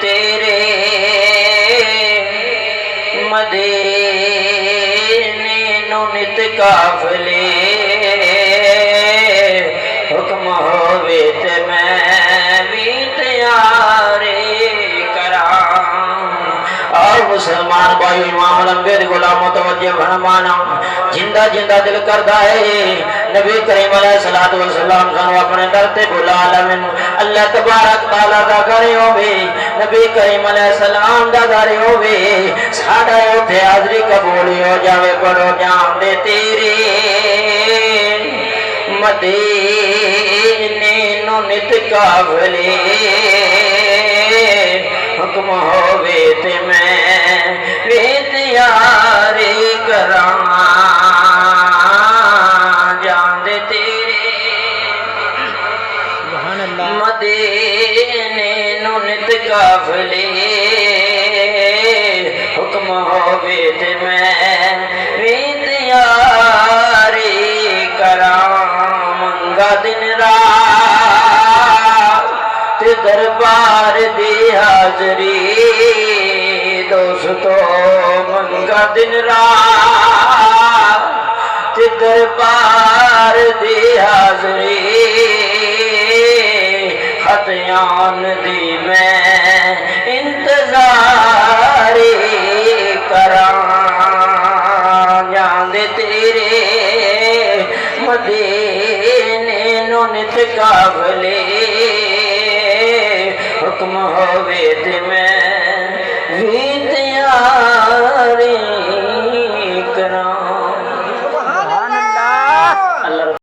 تیرے مدینے نو نت قافلے حکم ہووے تے میں بھی تیارے کراں اور مسلمان بھائی امام لمبے غلام متوجہ فرمانا زندہ زندہ دل کردا ہے نبی کریم علیہ الصلوۃ والسلام سانو اپنے در تے بلا لمن اللہ تبارک تعالی دا گھر ہووے نبی کریم علیہ السلام دا گھر ہووے ساڈا اوتھے حاضری قبول ہو جاوے پڑھو جان دے تیرے مدینے نو نت قافلے حکم ہووے تے میں وی تیاری کراں جان دے تیرے مدینے نو نت قافلے حکم ہووے تے میں وی تیاری کراں منگا دن رات تے دربار دی حاضری دوستو منگا دن رات تے دربار دی حاضری خطیان دی میں انتظار کراں جان دے تیرے مدینے نو نت قافلے حکم ہووے تے میں وی تیاری کراں